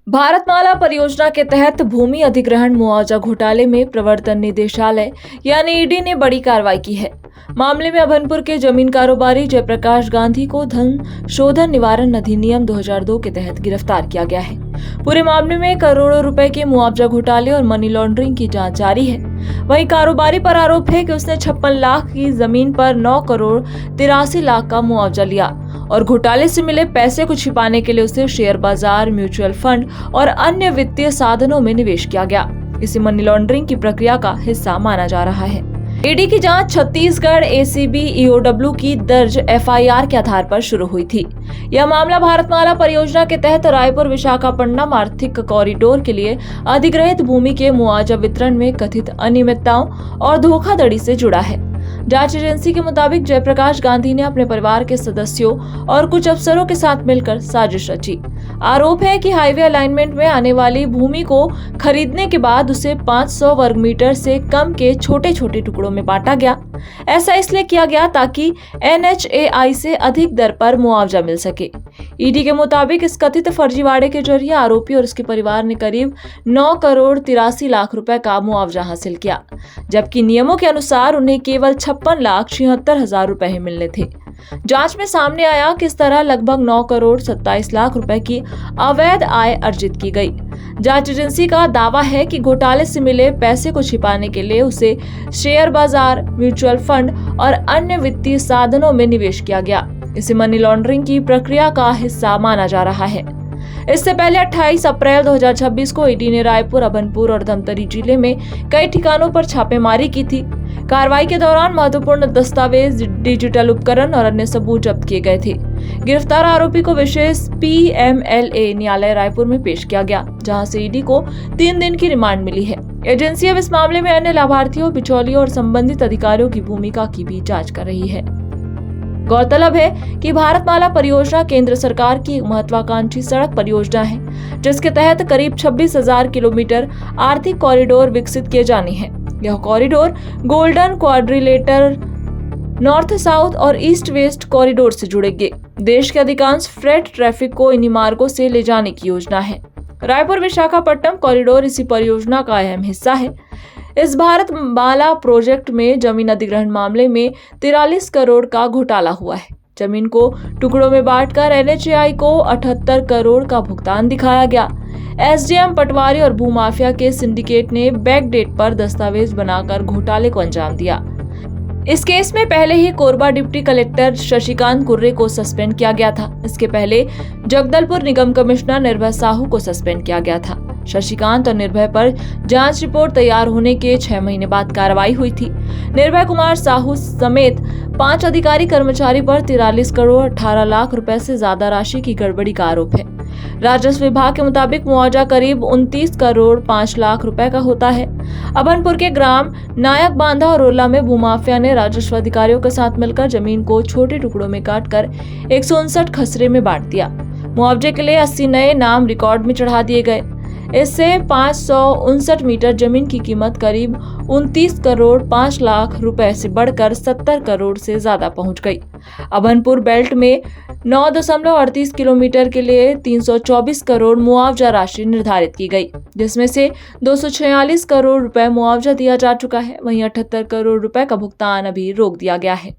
भारतमाला परियोजना के तहत भूमि अधिग्रहण मुआवजा घोटाले में प्रवर्तन निदेशालय यानी ईडी ने बड़ी कार्रवाई की है। मामले में अभनपुर के जमीन कारोबारी जयप्रकाश गांधी को धन शोधन निवारण अधिनियम 2002 के तहत गिरफ्तार किया गया है। पूरे मामले में करोड़ों रुपए के मुआवजा घोटाले और मनी लॉन्ड्रिंग की जांच जारी है। वहीं कारोबारी पर आरोप है कि उसने 56 लाख की जमीन पर 9 करोड़ 83 लाख का मुआवजा लिया और घोटाले से मिले पैसे को छिपाने के लिए उसे शेयर बाजार, म्यूचुअल फंड और अन्य वित्तीय साधनों में निवेश किया गया। इसे मनी लॉन्ड्रिंग की प्रक्रिया का हिस्सा माना जा रहा है। ईडी की जांच छत्तीसगढ़ एसीबी ईओडब्ल्यू की दर्ज एफआईआर के आधार पर शुरू हुई थी। यह मामला भारतमाला परियोजना के तहत रायपुर विशाखापट्टनम आर्थिक कॉरिडोर के लिए अधिग्रहित भूमि के मुआवजा वितरण में कथित अनियमितताओं और धोखाधड़ी से जुड़ा है। जांच एजेंसी के मुताबिक जयप्रकाश गांधी ने अपने परिवार के सदस्यों और कुछ अफसरों के साथ मिलकर साजिश रची। आरोप है कि हाईवे अलाइनमेंट में आने वाली भूमि को खरीदने के बाद उसे 500 वर्ग मीटर से कम के छोटे छोटे टुकड़ों में बांटा गया। ऐसा इसलिए किया गया ताकि एनएचएआई से अधिक दर पर मुआवजा मिल सके। ईडी के मुताबिक इस कथित फर्जीवाड़े के जरिए आरोपी और उसके परिवार ने करीब 9 करोड़ 83 लाख रुपए का मुआवजा हासिल किया, जबकि नियमों के अनुसार उन्हें केवल 56 लाख 76 हजार रुपए ही मिलने थे। जांच में सामने आया कि इस तरह लगभग 9 करोड़ 27 लाख रुपए की अवैध आय अर्जित की गई। जांच एजेंसी का दावा है कि घोटाले से मिले पैसे को छिपाने के लिए उसे शेयर बाजार, म्यूचुअल फंड और अन्य वित्तीय साधनों में निवेश किया गया। इसे मनी लॉन्ड्रिंग की प्रक्रिया का हिस्सा माना जा रहा है। इससे पहले 28 अप्रैल 2026 को ईडी ने रायपुर, अभनपुर और धमतरी जिले में कई ठिकानों पर छापेमारी की थी। कार्रवाई के दौरान महत्वपूर्ण दस्तावेज, डिजिटल उपकरण और अन्य सबूत जब्त किए गए थे। गिरफ्तार आरोपी को विशेष पीएमएलए न्यायालय रायपुर में पेश किया गया, जहां से ईडी को 3 दिन की रिमांड मिली है। एजेंसी अब इस मामले में अन्य लाभार्थियों, बिचौलियों और संबंधित अधिकारियों की भूमिका की भी जांच कर रही है। गौरतलब है कि भारतमाला परियोजना केंद्र सरकार की एक महत्वाकांक्षी सड़क परियोजना है, जिसके तहत करीब 26,000 किलोमीटर आर्थिक कॉरिडोर विकसित किए जाने हैं। यह corridor golden quadrilateral, north south और ईस्ट वेस्ट कॉरिडोर से जुड़ेंगे। देश के अधिकांश फ्रेट ट्रैफिक को इन्हीं मार्गों से ले जाने की योजना है। रायपुर विशाखापट्टनम कॉरिडोर इसी परियोजना का अहम हिस्सा है। इस भारतमाला प्रोजेक्ट में जमीन अधिग्रहण मामले में 43 करोड़ का घोटाला हुआ है। जमीन को टुकड़ों में बांटकर एनएचएआई को 78 करोड़ का भुगतान दिखाया गया। एसडीएम पटवारी और भूमाफिया के सिंडिकेट ने बैक डेट पर दस्तावेज बनाकर घोटाले को अंजाम दिया। इस केस में पहले ही कोरबा डिप्टी कलेक्टर शशिकांत कुर्रे को सस्पेंड किया गया था। इसके पहले जगदलपुर निगम कमिश्नर निर्भय साहू को सस्पेंड किया गया था। शशिकांत और निर्भय पर जांच रिपोर्ट तैयार होने के 6 महीने बाद कार्रवाई हुई थी। निर्भय कुमार साहू समेत 5 अधिकारी कर्मचारी पर 43 करोड़ 18 लाख रुपए से ज्यादा राशि की गड़बड़ी का आरोप है। राजस्व विभाग के मुताबिक मुआवजा करीब 29 करोड़ 5 लाख रुपए का होता है। अभनपुर के ग्राम नायक बांधा और रोला में भूमाफिया ने राजस्व अधिकारियों के साथ मिलकर जमीन को छोटे टुकड़ों में काटकर 159 खसरे में बांट दिया। मुआवजे के लिए 80 नए नाम रिकॉर्ड में चढ़ा दिए गए। इससे 559 मीटर जमीन की कीमत करीब 29 करोड़ 5 लाख रुपए से बढ़कर 70 करोड़ से ज्यादा पहुंच गई। अभनपुर बेल्ट में 9.38 किलोमीटर के लिए 324 करोड़ मुआवजा राशि निर्धारित की गई, जिसमें से 246 करोड़ रुपए मुआवजा दिया जा चुका है। वहीं 78 करोड़ रुपए का भुगतान अभी रोक दिया गया है।